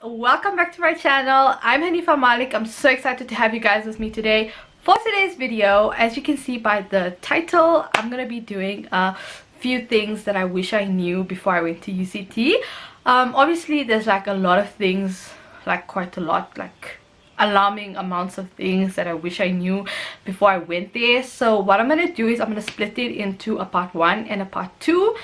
welcome back to my channel. I'm Hanifa Malik. I'm so excited to have you guys with me today for today's video. As you can see by the title, I'm gonna be doing a few things that I wish I knew before I went to UCT. Obviously there's like a lot of things, like quite a lot, like alarming amounts of things that I wish I knew before I went there. So what I'm gonna do is I'm gonna split it into a part 1 and a part 2.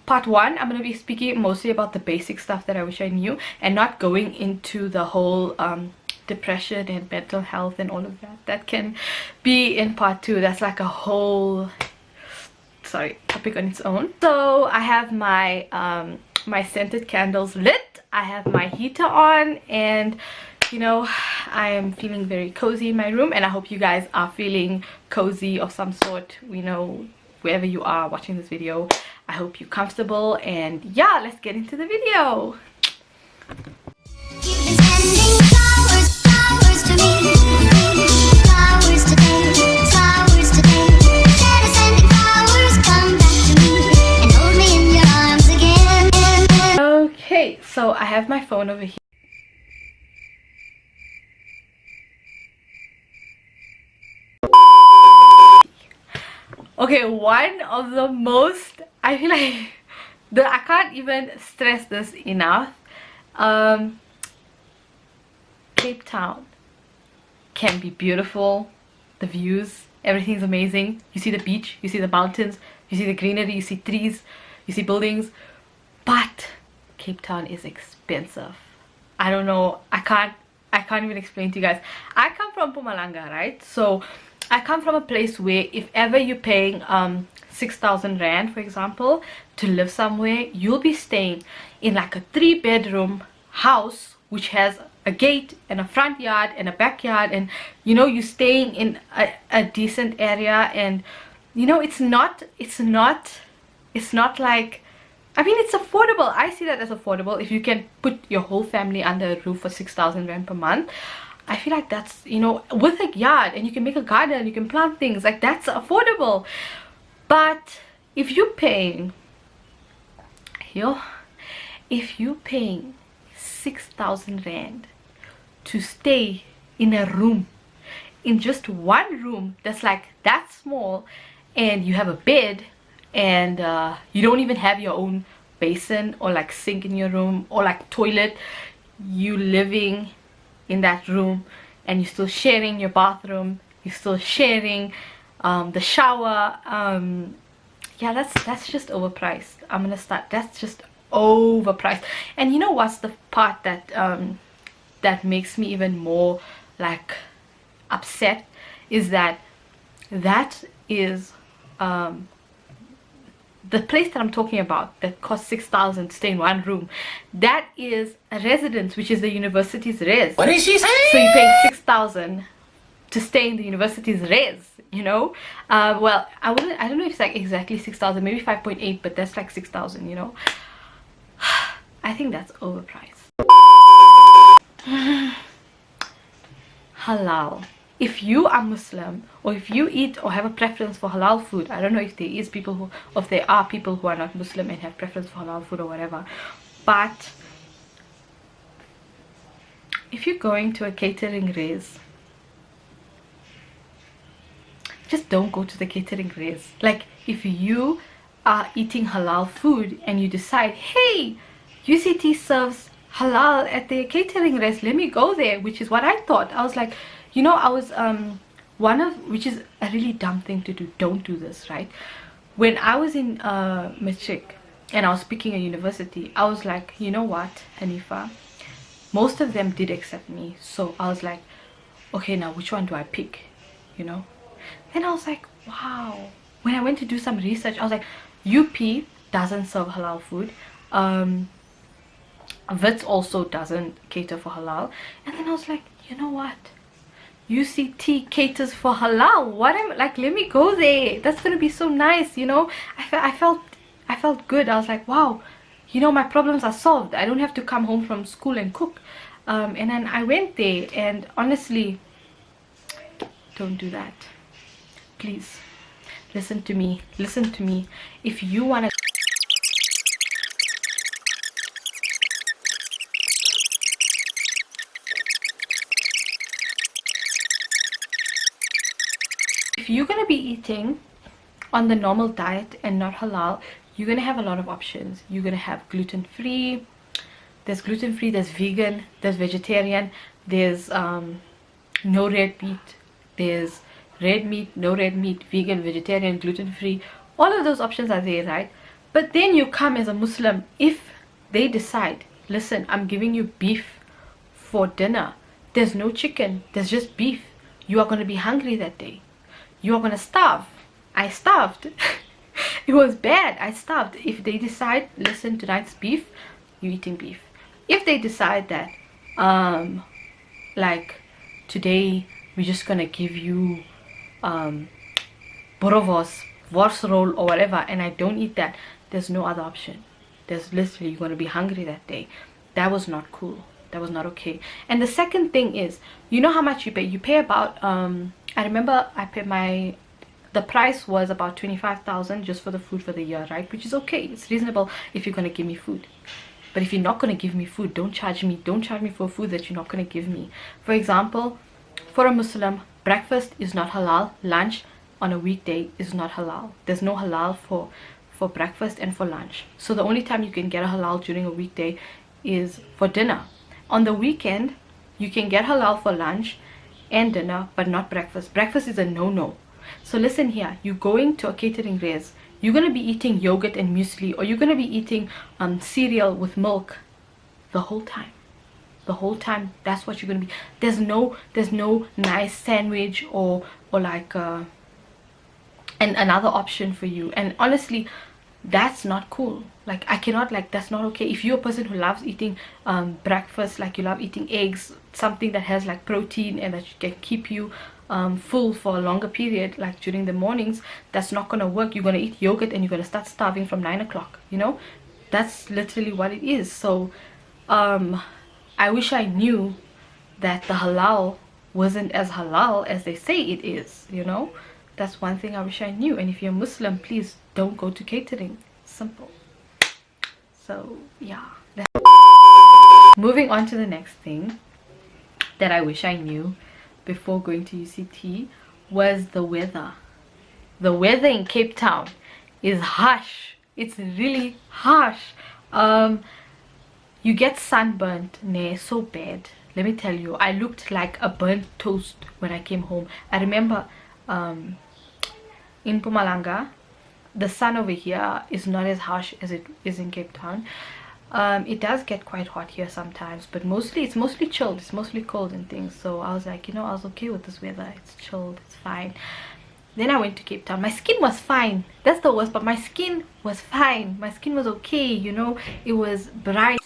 Part 1, I'm going to be speaking mostly about the basic stuff that I wish I knew and not going into the whole depression and mental health and all of that. That can be in part 2. That's like a whole topic on its own. So I have my my scented candles lit, I have my heater on, and you know, I am feeling very cozy in my room, and I hope you guys are feeling cozy of some sort, you know, wherever you are watching this video. I hope you're comfortable, and yeah, let's get into the video. Okay, so I have my phone over here. Okay, one of the most, I feel like I can't even stress this enough. Cape Town can be beautiful. The views, everything's amazing. You see the beach, you see the mountains, you see the greenery, you see trees, you see buildings, but Cape Town is expensive. I don't know, I can't even explain to you guys. I come from Mpumalanga, right? So I come from a place where if ever you're paying 6,000 rand, for example, to live somewhere, you'll be staying in like a 3-bedroom house which has a gate and a front yard and a backyard, and you know, you're staying in a decent area, and you know, it's not like, I mean, it's affordable. I see that as affordable. If you can put your whole family under a roof for 6,000 rand per month, I feel like that's, you know, with a yard, and you can make a garden, you can plant things, like that's affordable. But if you're paying 6,000 rand to stay in a room, in just one room that's like that small, and you have a bed, and you don't even have your own basin or like sink in your room or like toilet, you living in that room, and you're still sharing your bathroom, you're still sharing the shower, yeah, that's just overpriced. I'm gonna start, that's just overpriced. And you know what's the part that that makes me even more like upset is that is the place that I'm talking about that costs 6,000 to stay in one room, that is a residence, which is the university's res. What is she saying? So you're paying 6,000 to stay in the university's res, you know. Well, I don't know if it's like exactly 6,000, maybe 5.8, but that's like 6,000, you know. I think that's overpriced. Halal. If you are Muslim, or if you eat or have a preference for halal food, I don't know if there is people who, or if there are people who are not Muslim and have preference for halal food or whatever, but if you're going to a catering res, just don't go to the catering res. Like, if you are eating halal food and you decide, hey, UCT serves halal at their catering res, let me go there, which is what I thought. I was like, you know, I was which is a really dumb thing to do, don't do this, right? When I was in matric and I was picking a university, I was like, you know what, Hanifa, most of them did accept me, so I was like, okay, now which one do I pick, you know? Then I was like, wow, when I went to do some research, I was like, UP doesn't serve halal food, Wits also doesn't cater for halal, and then I was like, you know what, UCT caters for halal. What am like, let me go there, that's gonna be so nice, you know. I felt good. I was like, wow, you know, my problems are solved. I don't have to come home from school and cook. And then I went there, and honestly, don't do that. Please listen to me, if you want to if you're going to be eating on the normal diet and not halal, you're going to have a lot of options. You're going to have gluten-free, there's gluten-free, there's vegan, there's vegetarian, there's no red meat, there's red meat, no red meat, vegan, vegetarian, gluten-free. All of those options are there, right? But then you come as a Muslim, if they decide, listen, I'm giving you beef for dinner, there's no chicken, there's just beef, you are going to be hungry that day, you are going to starve. I starved. It was bad. I starved. If they decide, listen, tonight's beef, you're eating beef. If they decide that like today we're just gonna give you borovos, wors roll or whatever, and I don't eat that, there's no other option. There's literally, you're gonna be hungry that day. That was not cool. That was not okay. And the second thing is, you know how much you pay? You pay about I remember I paid the price was about 25,000 just for the food for the year, right? Which is okay. It's reasonable if you're gonna give me food. But if you're not going to give me food, don't charge me for food that you're not going to give me. For example, for a Muslim, breakfast is not halal, lunch on a weekday is not halal. There's no halal for breakfast and for lunch. So the only time you can get a halal during a weekday is for dinner. On the weekend, you can get halal for lunch and dinner, but not breakfast. Breakfast is a no-no. So listen here, you're going to a catering res, you're going to be eating yogurt and muesli, or you're going to be eating cereal with milk the whole time. The whole time, that's what you're going to be. There's no nice sandwich or like and another option for you. And honestly, that's not cool. Like, I cannot, like, that's not okay. If you're a person who loves eating breakfast, like you love eating eggs, something that has like protein and that can keep you full for a longer period, like during the mornings, that's not gonna work. You're gonna eat yogurt and you're gonna start starving from 9 o'clock, you know. That's literally what it is. So I wish I knew that the halal wasn't as halal as they say it is, you know. That's one thing I wish I knew. And if you're Muslim, please don't go to catering. Simple. So yeah, moving on to the next thing that I wish I knew before going to UCT was the weather. The weather in Cape Town is harsh. It's really harsh. You get sunburnt, so bad. Let me tell you, I looked like a burnt toast when I came home. I remember in Mpumalanga, the sun over here is not as harsh as it is in Cape Town. It does get quite hot here sometimes, but it's mostly chilled, it's mostly cold and things. So I was like, you know, I was okay with this weather. It's chilled, it's fine. Then I went to Cape Town. My skin was fine. That's the worst, but my skin was fine. My skin was okay, you know. It was bright.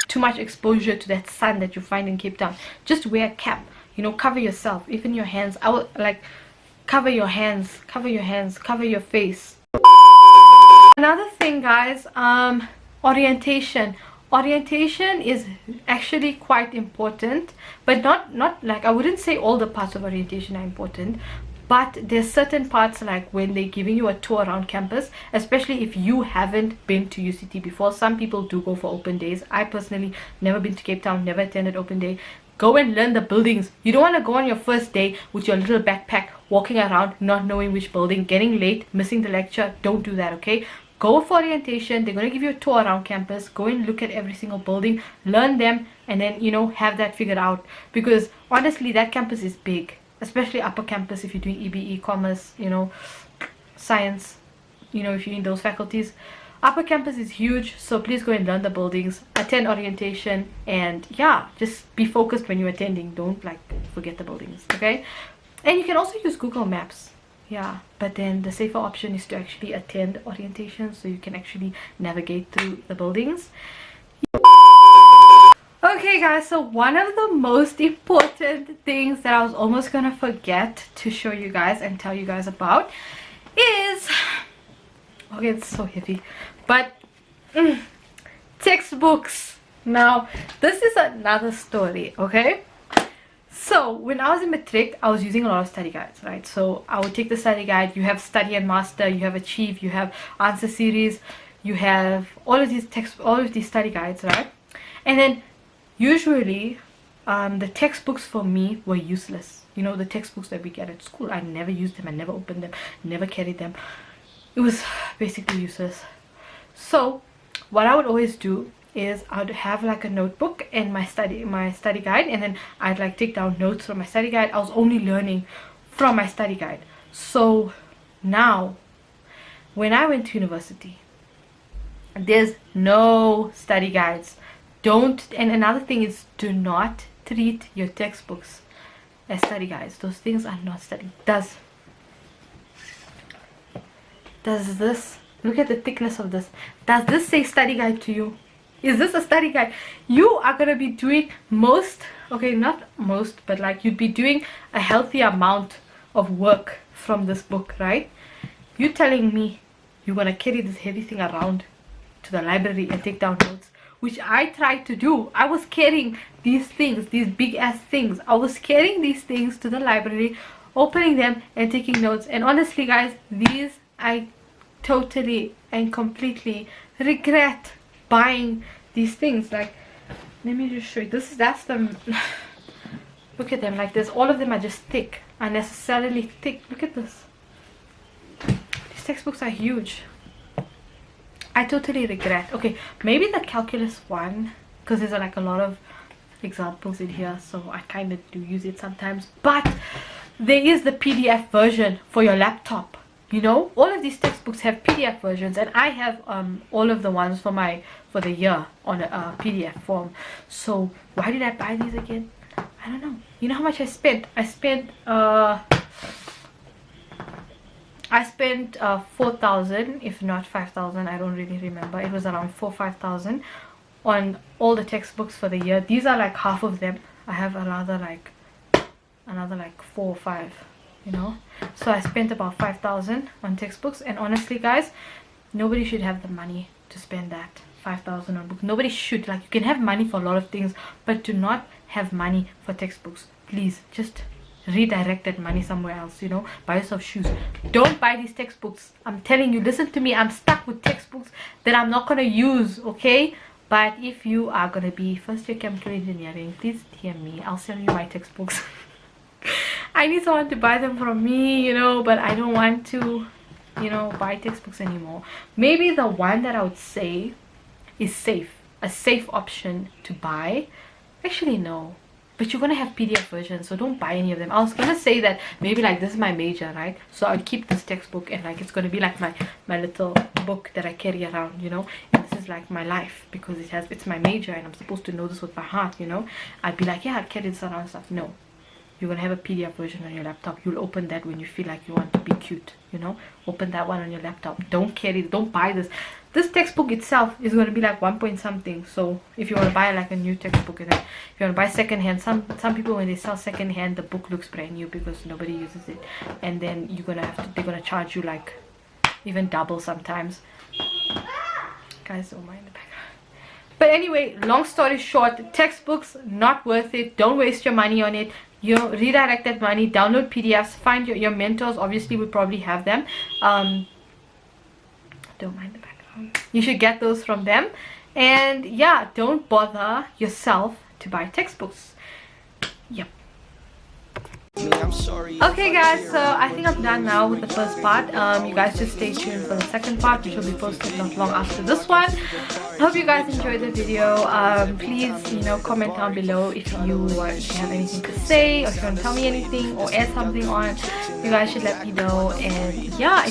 Too much exposure to that sun that you find in Cape Town. Just wear a cap, you know, cover yourself, even your hands. I would like cover your hands, cover your face. Another thing, guys, orientation is actually quite important, but not like, I wouldn't say all the parts of orientation are important, but there's certain parts, like when they're giving you a tour around campus, especially if you haven't been to UCT before. Some people do go for open days. I personally never been to Cape Town, never attended open day. Go and learn the buildings. You don't want to go on your first day with your little backpack walking around not knowing which building, getting late, missing the lecture. Don't do that, okay? Go for orientation. They're going to give you a tour around campus. Go and look at every single building, learn them, and then, you know, have that figured out. Because honestly, that campus is big, especially upper campus if you're doing EBE, commerce, you know, science, you know, if you're in those faculties. Upper campus is huge, so please go and learn the buildings, attend orientation, and yeah, just be focused when you're attending. Don't like forget the buildings, okay? And you can also use Google Maps, yeah, but then the safer option is to actually attend orientation so you can actually navigate through the buildings. Okay guys, so one of the most important things that I was almost gonna forget to show you guys and tell you guys about is, okay, it's so heavy, but textbooks. Now this is another story, okay? So when I was in Matric, I was using a lot of study guides, right? So I would take the study guide. You have Study and Master, you have Achieve, you have Answer Series, you have all of these study guides, right? And then usually the textbooks for me were useless. You know, the textbooks that we get at school, I never used them, I never opened them, never carried them. It was basically useless. So what I would always do is I'd have like a notebook and my study guide, and then I'd like take down notes from my study guide. I was only learning from my study guide. So now when I went to university, there's no study guides. Don't, and another thing is, do not treat your textbooks as study guides. Those things are not study. Does this, look at the thickness of this, does this say study guide to you? Is this a study guide? You are gonna be doing most, okay, not most, but like you'd be doing a healthy amount of work from this book, right? You telling me you're gonna carry this heavy thing around to the library and take down notes, which I tried to do. I was carrying these things, these big ass things. I was carrying these things to the library, opening them and taking notes. And honestly guys, these I totally and completely regret buying these things. Like, let me just show you. That's the look at them. Like this, all of them are just thick, unnecessarily thick. Look at this. These textbooks are huge. I totally regret. Okay, maybe the calculus one, because there's like a lot of examples in here, so I kind of do use it sometimes. But there is the PDF version for your laptop. You know, all of these textbooks have PDF versions, and I have all of the ones for the year on a PDF form. So why did I buy these again? I don't know. You know how much I spent? I spent 4,000, if not 5,000. I don't really remember. It was around 5,000 on all the textbooks for the year. These are like half of them. I have another like 4 or 5, you know. So I spent about 5,000 on textbooks, and honestly guys, nobody should have the money to spend that 5,000 on books. Nobody should. Like, you can have money for a lot of things, but do not have money for textbooks. Please just redirect that money somewhere else, you know. Buy yourself shoes. Don't buy these textbooks. I'm telling you, listen to me, I'm stuck with textbooks that I'm not gonna use, okay? But if you are gonna be first year chemical engineering, please hear me. I'll send you my textbooks. I need someone to buy them from me, you know, but I don't want to, you know, buy textbooks anymore. Maybe the one that I would say is safe, a safe option to buy. Actually no, but you're gonna have PDF versions, so don't buy any of them. I was gonna say that maybe like this is my major, right? So I'd keep this textbook, and like it's gonna be like my little book that I carry around, you know. And this is like my life, because it's my major and I'm supposed to know this with my heart, you know. I'd be like, yeah, I'd carry this around and stuff. No, you're gonna have a PDF version on your laptop. You'll open that when you feel like you want to be cute, you know. Open that one on your laptop. Don't buy this textbook itself is going to be like 1 point something. So if you want to buy like a new textbook, and then if you want to buy secondhand, some people, when they sell secondhand, the book looks brand new because nobody uses it, and then they're gonna charge you like even double sometimes. Guys, don't mind the background. But anyway, long story short, textbooks not worth it. Don't waste your money on it. You know, redirect that money, download PDFs, find your mentors. Obviously we probably have them. Don't mind the background. You should get those from them. And yeah, don't bother yourself to buy textbooks. Yep. Okay guys, so I think I'm done now with the first part. You guys just stay tuned for the second part, which will be posted not long after this one. I hope you guys enjoyed the video. Please, you know, comment down below if you have anything to say, or if you want to tell me anything or add something on. You guys should let me know. And yeah,